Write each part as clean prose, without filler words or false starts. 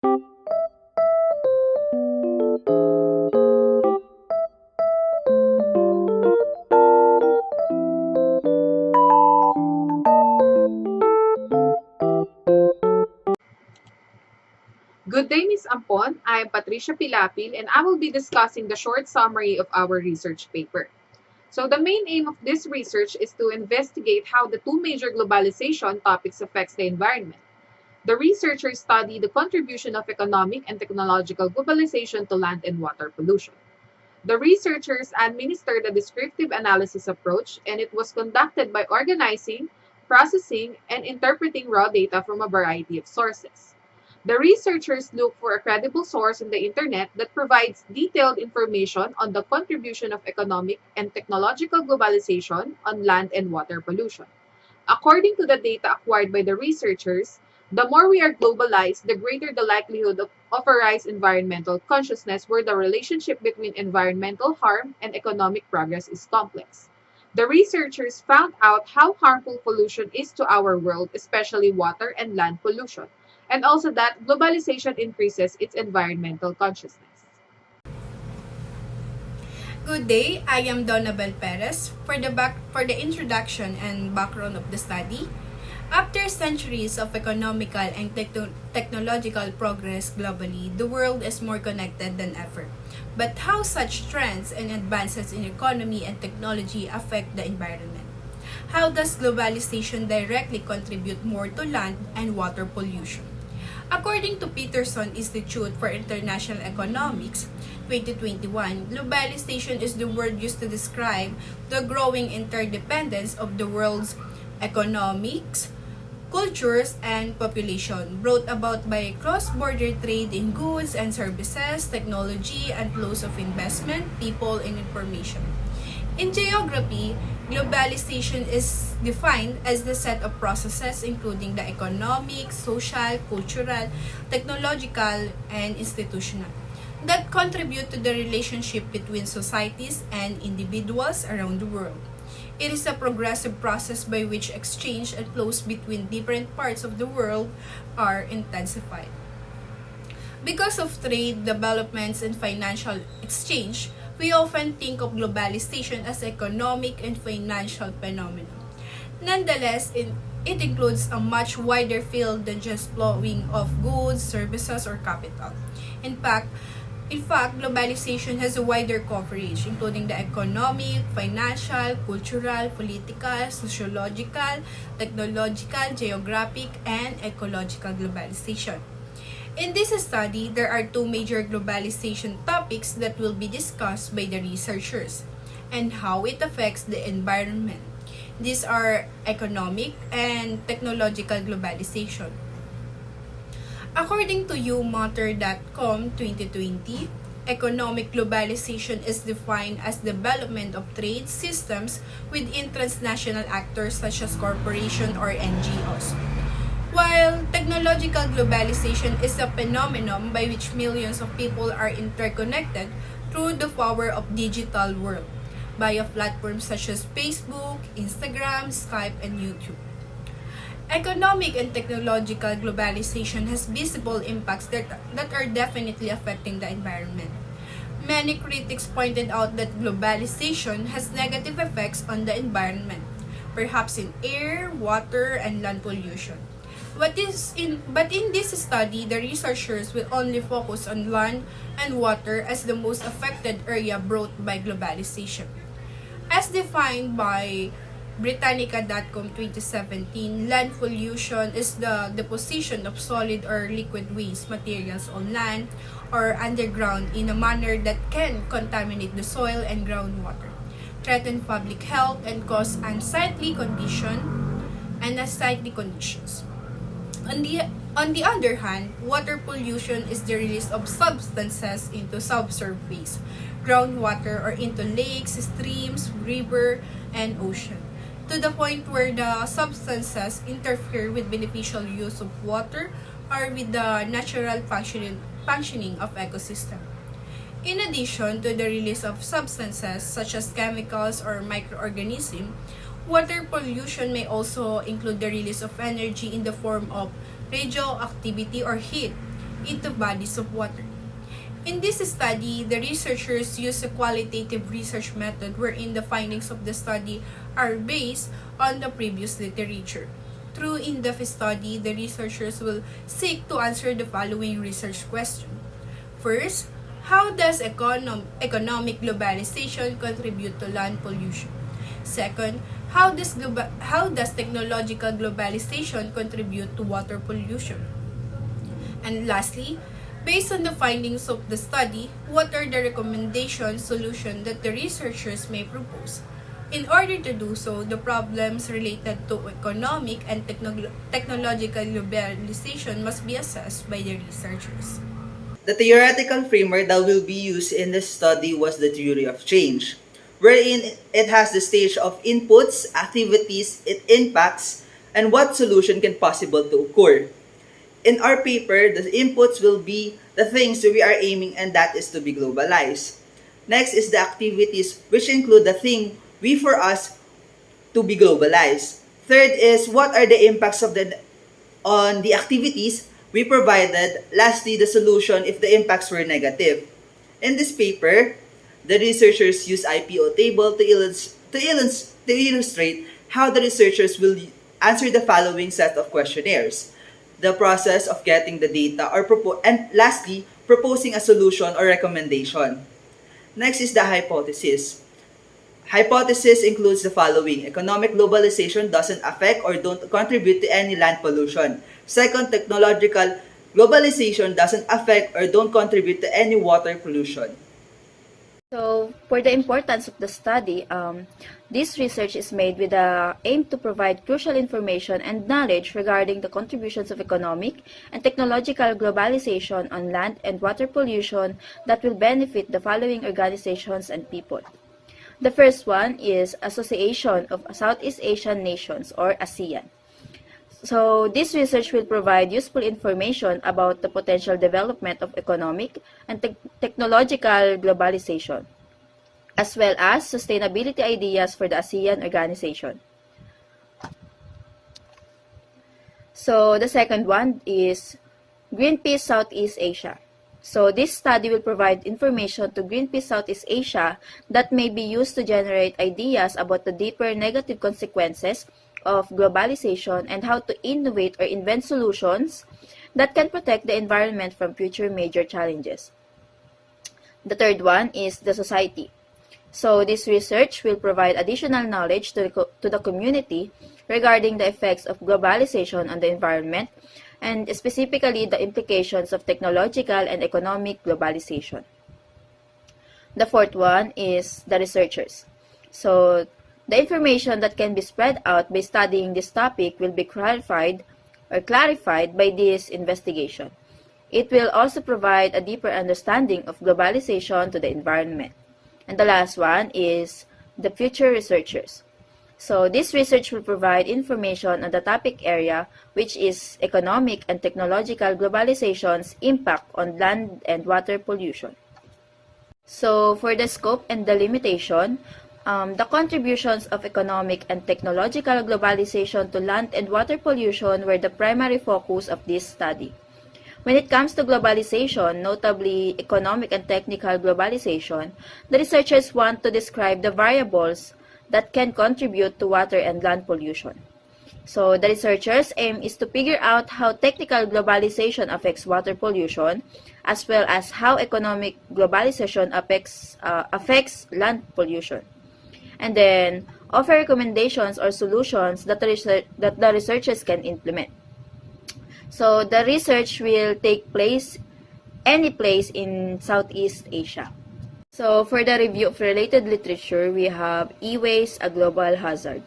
Good day, Ms. Ampon. I am Patricia Pilapil and I will be discussing the short summary of our research paper. So the main aim of this research is to investigate how the two major globalization topics affects the environment. The researchers study the contribution of economic and technological globalization to land and water pollution. The researchers administered a descriptive analysis approach and it was conducted by organizing, processing, and interpreting raw data from a variety of sources. The researchers look for a credible source on the internet that provides detailed information on the contribution of economic and technological globalization on land and water pollution. According to the data acquired by the researchers, the more we are globalized, the greater the likelihood of a rise in environmental consciousness where the relationship between environmental harm and economic progress is complex. The researchers found out how harmful pollution is to our world, especially water and land pollution, and also that globalization increases its environmental consciousness. Good day, I am Donabel Perez. For the introduction and background of the study, after centuries of economical and technological progress globally, the world is more connected than ever. But how such trends and advances in economy and technology affect the environment? How does globalization directly contribute more to land and water pollution? According to Peterson Institute for International Economics, 2021, globalization is the word used to describe the growing interdependence of the world's economics, cultures, and population, brought about by cross-border trade in goods and services, technology, and flows of investment, people, and information. In geography, globalization is defined as the set of processes including the economic, social, cultural, technological, and institutional that contribute to the relationship between societies and individuals around the world. It is a progressive process by which exchange and flows between different parts of the world are intensified. Because of trade, developments, and financial exchange, we often think of globalization as economic and financial phenomenon. Nonetheless, it includes a much wider field than just flowing of goods, services, or capital. In fact, globalization has a wider coverage, including the economic, financial, cultural, political, sociological, technological, geographic, and ecological globalization. In this study, there are two major globalization topics that will be discussed by the researchers and how it affects the environment. These are economic and technological globalization. According to umatter.com 2020, economic globalization is defined as development of trade systems within transnational actors such as corporations or NGOs. While technological globalization is a phenomenon by which millions of people are interconnected through the power of digital world via platforms such as Facebook, Instagram, Skype, and YouTube. Economic and technological globalization has visible impacts that are definitely affecting the environment. Many critics pointed out that globalization has negative effects on the environment, perhaps in air, water, and land pollution. But in this study, the researchers will only focus on land and water as the most affected area brought by globalization. As defined by Britannica.com 2017, land pollution is the deposition of solid or liquid waste materials on land or underground in a manner that can contaminate the soil and groundwater, threaten public health, and cause unsightly conditions. On the other hand, water pollution is the release of substances into subsurface, groundwater, or into lakes, streams, river, and ocean, to the point where the substances interfere with beneficial use of water or with the natural functioning of ecosystem. In addition to the release of substances such as chemicals or microorganisms, water pollution may also include the release of energy in the form of radioactivity or heat, into bodies of water. In this study, the researchers use a qualitative research method wherein the findings of the study are based on the previous literature. Through in-depth study, the researchers will seek to answer the following research question. First, how does economic globalization contribute to land pollution? Second, how does technological globalization contribute to water pollution? And lastly, based on the findings of the study, what are the solutions that the researchers may propose? In order to do so, the problems related to economic and technological globalization must be assessed by the researchers. The theoretical framework that will be used in this study was the theory of change, wherein it has the stage of inputs, activities, it impacts, and what solution can possible to occur. In our paper, the inputs will be the things that we are aiming, and that is to be globalized. Next is the activities, which include the thing we for us to be globalized. Third is what are the impacts of on the activities we provided. Lastly, the solution if the impacts were negative. In this paper, the researchers use IPO table to illustrate how the researchers will answer the following set of questionnaires. The process of getting the data and lastly, proposing a solution or recommendation. Next is the hypothesis. Hypothesis includes the following. Economic globalization doesn't affect or don't contribute to any land pollution. Second, technological globalization doesn't affect or don't contribute to any water pollution. So, for the importance of the study, this research is made with the aim to provide crucial information and knowledge regarding the contributions of economic and technological globalization on land and water pollution that will benefit the following organizations and people. The first one is Association of Southeast Asian Nations, or ASEAN. So, this research will provide useful information about the potential development of economic and technological globalization, as well as sustainability ideas for the ASEAN organization. So, the second one is Greenpeace Southeast Asia. So, this study will provide information to Greenpeace Southeast Asia that may be used to generate ideas about the deeper negative consequences of globalization and how to innovate or invent solutions that can protect the environment from future major challenges. The third one is the society. So, this research will provide additional knowledge to the community regarding the effects of globalization on the environment and specifically the implications of technological and economic globalization. The fourth one is the researchers. So, the information that can be spread out by studying this topic will be clarified by this investigation. It will also provide a deeper understanding of globalization to the environment. And the last one is the future researchers. So, this research will provide information on the topic area, which is economic and technological globalization's impact on land and water pollution. So, for the scope and the limitation, the contributions of economic and technological globalization to land and water pollution were the primary focus of this study. When it comes to globalization, notably economic and technical globalization, the researchers want to describe the variables that can contribute to water and land pollution. So, the researchers' aim is to figure out how technical globalization affects water pollution, as well as how economic globalization affects land pollution. And then, offer recommendations or solutions that the researchers can implement. So, the research will take place any place in Southeast Asia. So, for the review of related literature, we have E-Waste, a Global Hazard.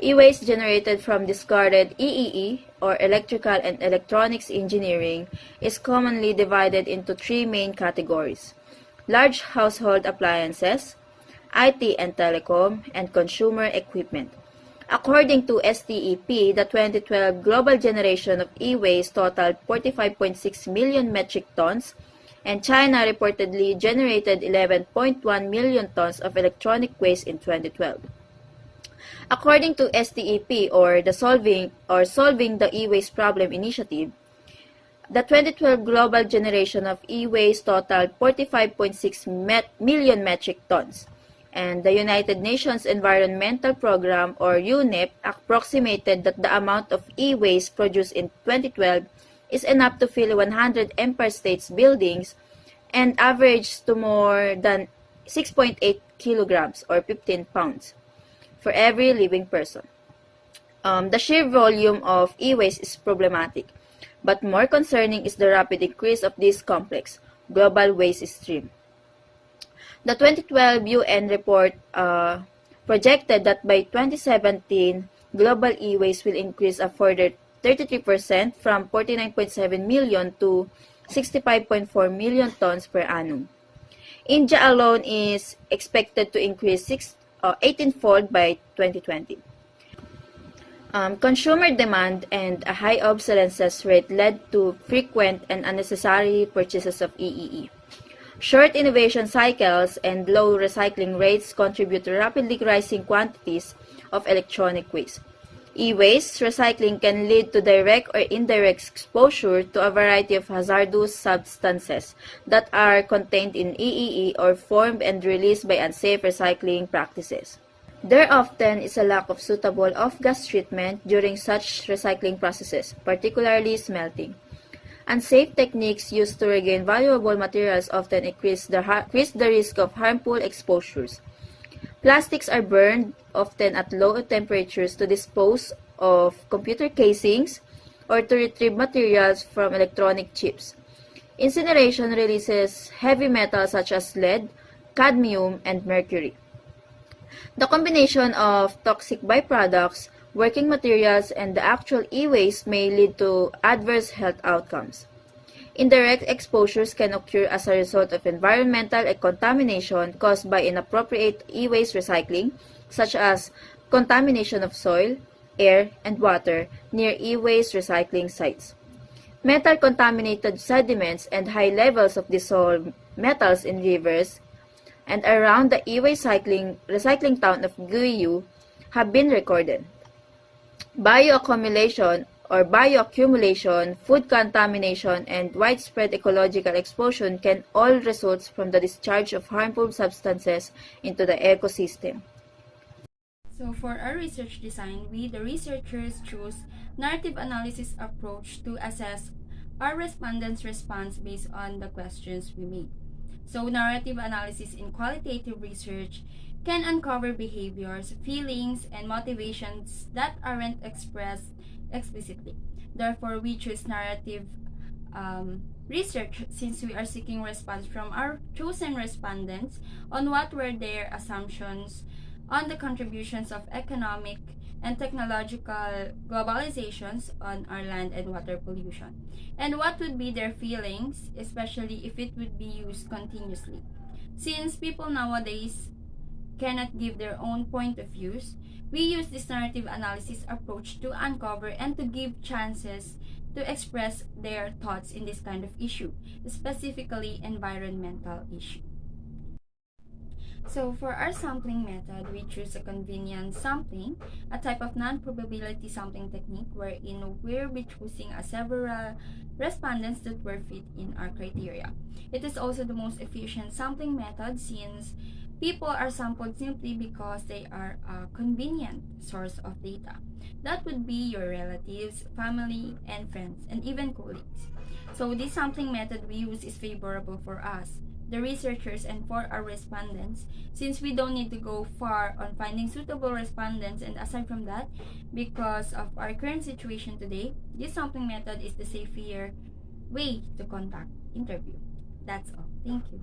E-waste generated from discarded EEE, or electrical and electronics engineering, is commonly divided into three main categories: large household appliances, IT and telecom, and consumer equipment. According to STEP, the 2012 global generation of e-waste totaled 45.6 million metric tons, and China reportedly generated 11.1 million tons of electronic waste in 2012. According to STEP, or Solving the E-Waste Problem Initiative, The 2012 global generation of e-waste totaled 45.6 million metric tons, and the United Nations Environmental Program, or UNEP, approximated that the amount of e-waste produced in 2012 is enough to fill 100 Empire State's buildings and averaged to more than 6.8 kilograms or 15 pounds for every living person. The sheer volume of e-waste is problematic, but more concerning is the rapid increase of this complex global waste stream. The 2012 UN report projected that by 2017, global e-waste will increase a further 33% from 49.7 million to 65.4 million tons per annum. India alone is expected to increase 18-fold by 2020. Consumer demand and a high obsolescence rate led to frequent and unnecessary purchases of EEE. Short innovation cycles and low recycling rates contribute to rapidly rising quantities of electronic waste. E-waste recycling can lead to direct or indirect exposure to a variety of hazardous substances that are contained in EEE or formed and released by unsafe recycling practices. There often is a lack of suitable off-gas treatment during such recycling processes, particularly smelting. Unsafe techniques used to regain valuable materials often increase the risk of harmful exposures. Plastics are burned, often at low temperatures, to dispose of computer casings or to retrieve materials from electronic chips. Incineration releases heavy metals such as lead, cadmium, and mercury. The combination of toxic byproducts, working materials, and the actual e-waste may lead to adverse health outcomes. Indirect exposures can occur as a result of environmental contamination caused by inappropriate e-waste recycling, such as contamination of soil, air, and water near e-waste recycling sites. Metal-contaminated sediments and high levels of dissolved metals in rivers and around the e-waste recycling town of Guiyu have been recorded. Bioaccumulation, food contamination, and widespread ecological exposure can all result from the discharge of harmful substances into the ecosystem. So for our research design, we, the researchers, chose narrative analysis approach to assess our respondents' response based on the questions we made. So narrative analysis in qualitative research can uncover behaviors, feelings, and motivations that aren't expressed explicitly. Therefore, we choose narrative research since we are seeking response from our chosen respondents on what were their assumptions on the contributions of economic and technological globalizations on our land and water pollution, and what would be their feelings, especially if it would be used continuously. Since people nowadays cannot give their own point of views, we use this narrative analysis approach to uncover and to give chances to express their thoughts in this kind of issue, specifically environmental issue. So for our sampling method, we choose a convenience sampling, a type of non-probability sampling technique wherein we'll be choosing several respondents that were fit in our criteria. It is also the most efficient sampling method since people are sampled simply because they are a convenient source of data. That would be your relatives, family, and friends, and even colleagues. So this sampling method we use is favorable for us, the researchers, and for our respondents, since we don't need to go far on finding suitable respondents. And aside from that, because of our current situation today, this sampling method is the safer way to conduct interview. That's all. Thank you.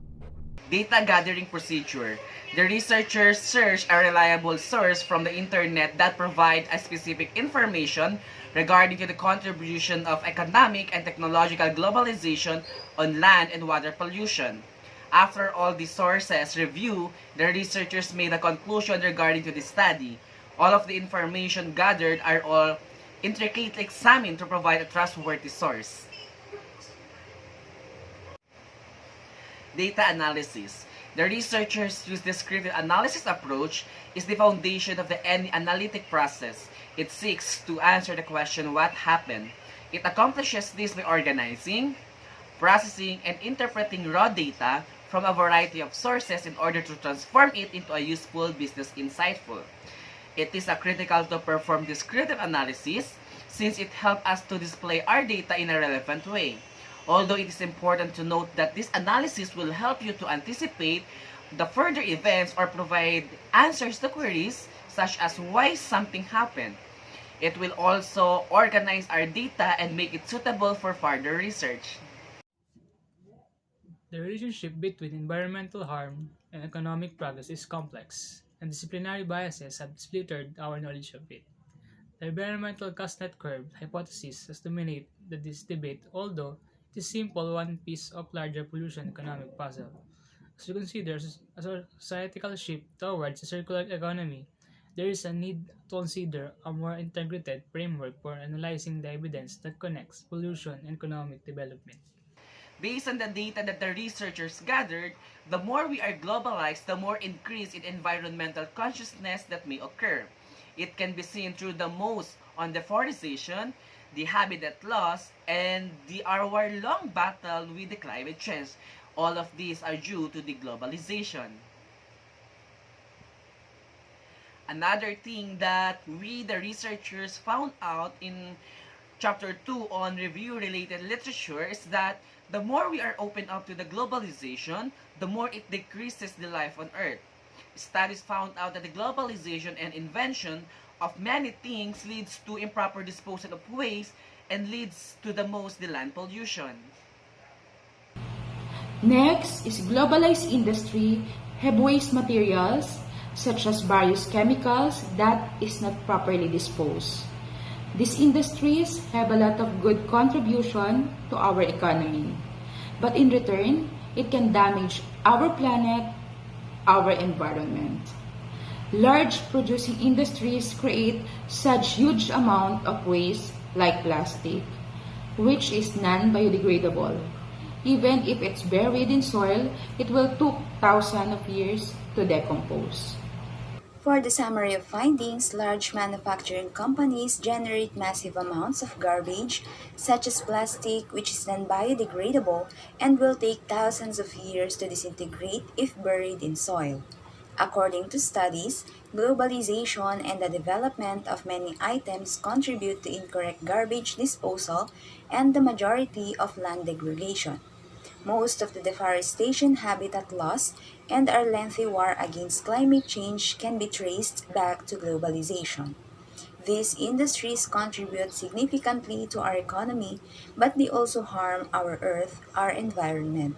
Data gathering procedure. The researchers search a reliable source from the internet that provide a specific information regarding to the contribution of economic and technological globalization on land and water pollution. After all the sources review, the researchers made a conclusion regarding to the study. All of the information gathered are all intricately examined to provide a trustworthy source. Data analysis. The researchers use descriptive analysis approach is the foundation of any analytic process. It seeks to answer the question what happened. It accomplishes this by organizing, processing, and interpreting raw data from a variety of sources in order to transform it into a useful business insightful. It is critical to perform descriptive analysis since it helps us to display our data in a relevant way. Although it is important to note that this analysis will help you to anticipate the further events or provide answers to queries such as why something happened. It will also organize our data and make it suitable for further research. The relationship between environmental harm and economic progress is complex, and disciplinary biases have splittered our knowledge of it. The environmental cost-net curve hypothesis has dominated this debate, although it is simple one piece of larger pollution economic puzzle. As we consider a societal shift towards a circular economy, there is a need to consider a more integrated framework for analyzing the evidence that connects pollution and economic development. Based on the data that the researchers gathered, the more we are globalized, the more increase in environmental consciousness that may occur. It can be seen through the most on deforestation, the habitat loss, and the hour-long battle with the climate change. All of these are due to the globalization. Another thing that we, the researchers, found out in Chapter 2 on review-related literature is that the more we are open up to the globalization, the more it decreases the life on Earth. Studies found out that the globalization and invention of many things leads to improper disposal of waste and leads to the most the land pollution. Next is globalized industry have waste materials such as various chemicals that is not properly disposed. These industries have a lot of good contribution to our economy, but in return, it can damage our planet, our environment. Large producing industries create such huge amount of waste like plastic, which is non-biodegradable. Even if it's buried in soil, it will take thousands of years to decompose. For the summary of findings, large manufacturing companies generate massive amounts of garbage, such as plastic, which is non-biodegradable and will take thousands of years to disintegrate if buried in soil. According to studies, globalization and the development of many items contribute to incorrect garbage disposal and the majority of land degradation. Most of the deforestation, habitat loss, and our lengthy war against climate change can be traced back to globalization. These industries contribute significantly to our economy, but they also harm our earth, our environment.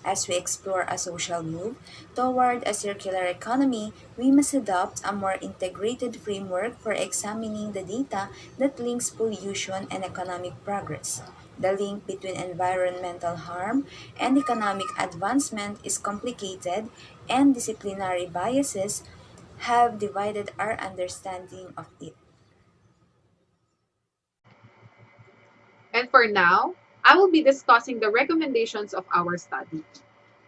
As we explore a social move toward a circular economy, we must adopt a more integrated framework for examining the data that links pollution and economic progress. The link between environmental harm and economic advancement is complicated, and disciplinary biases have divided our understanding of it. And for now, I will be discussing the recommendations of our study.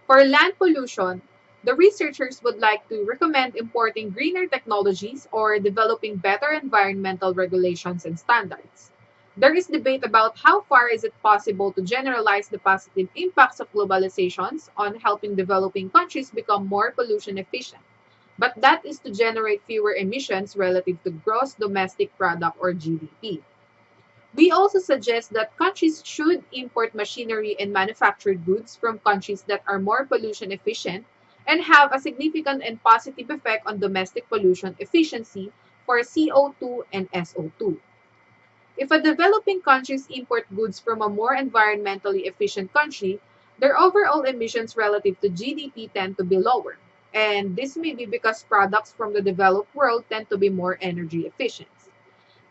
For land pollution, the researchers would like to recommend importing greener technologies or developing better environmental regulations and standards. There is debate about how far is it possible to generalize the positive impacts of globalizations on helping developing countries become more pollution efficient. But that is to generate fewer emissions relative to gross domestic product or GDP. We also suggest that countries should import machinery and manufactured goods from countries that are more pollution efficient and have a significant and positive effect on domestic pollution efficiency for CO2 and SO2. If a developing countries import goods from a more environmentally efficient country, their overall emissions relative to GDP tend to be lower. And this may be because products from the developed world tend to be more energy efficient.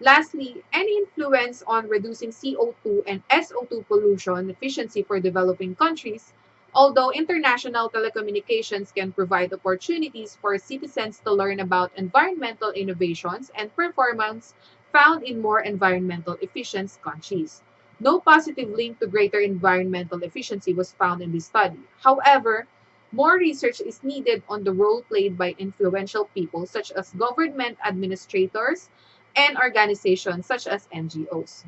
Lastly, any influence on reducing CO2 and SO2 pollution efficiency for developing countries, although international telecommunications can provide opportunities for citizens to learn about environmental innovations and performance found in more environmental efficient countries. No positive link to greater environmental efficiency was found in this study. However, more research is needed on the role played by influential people such as government administrators and organizations such as NGOs.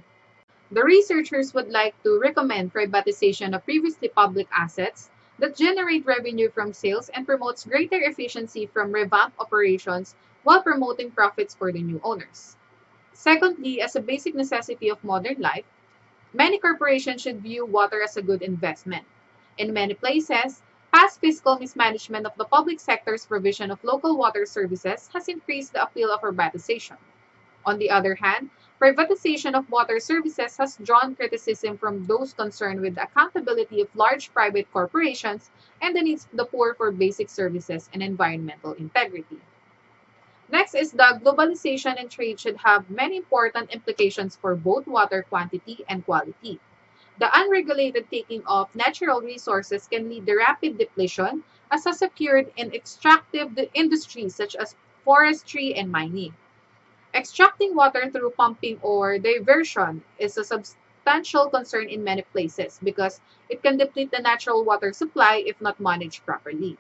The researchers would like to recommend privatization of previously public assets that generate revenue from sales and promotes greater efficiency from revamped operations while promoting profits for the new owners. Secondly, as a basic necessity of modern life, many corporations should view water as a good investment. In many places, past fiscal mismanagement of the public sector's provision of local water services has increased the appeal of privatization. On the other hand, privatization of water services has drawn criticism from those concerned with the accountability of large private corporations and the needs of the poor for basic services and environmental integrity. Next is the globalization and trade should have many important implications for both water quantity and quality. The unregulated taking of natural resources can lead to rapid depletion, as has occurred in extractive industries such as forestry and mining. Extracting water through pumping or diversion is a substantial concern in many places because it can deplete the natural water supply if not managed properly.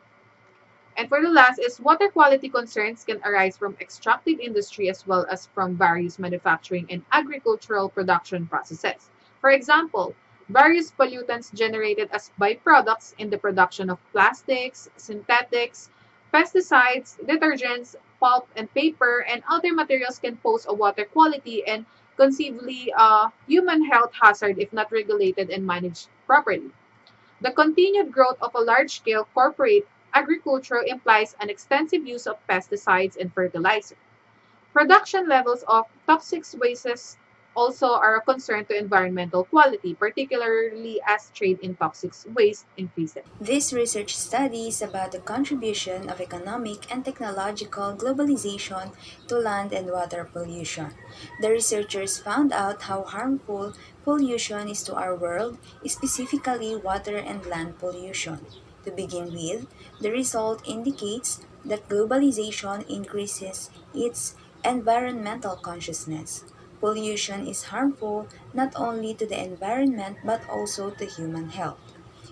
And for the last is water quality concerns can arise from extractive industry as well as from various manufacturing and agricultural production processes. For example, various pollutants generated as byproducts in the production of plastics, synthetics, pesticides, detergents, pulp and paper, and other materials can pose a water quality and conceivably a human health hazard if not regulated and managed properly. The continued growth of a large-scale corporate agriculture implies an extensive use of pesticides and fertilizer. Production levels of toxic wastes also are a concern to environmental quality, particularly as trade in toxic waste increases. This research studies about the contribution of economic and technological globalization to land and water pollution. The researchers found out how harmful pollution is to our world, specifically water and land pollution. To begin with, the result indicates that globalization increases its environmental consciousness. Pollution is harmful not only to the environment but also to human health.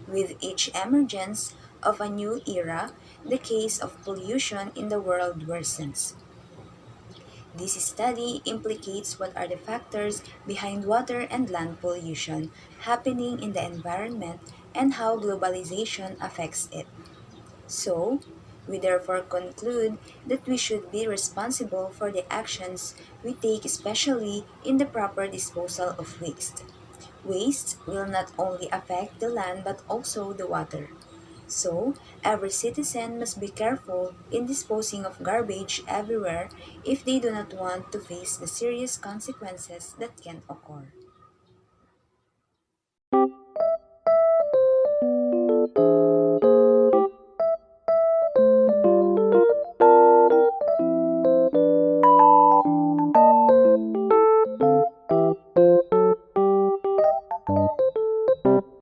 With each emergence of a new era, the case of pollution in the world worsens. This study implicates what are the factors behind water and land pollution happening in the environment and how globalization affects it. So, we therefore conclude that we should be responsible for the actions we take, especially in the proper disposal of waste. Waste will not only affect the land but also the water. So, every citizen must be careful in disposing of garbage everywhere if they do not want to face the serious consequences that can occur.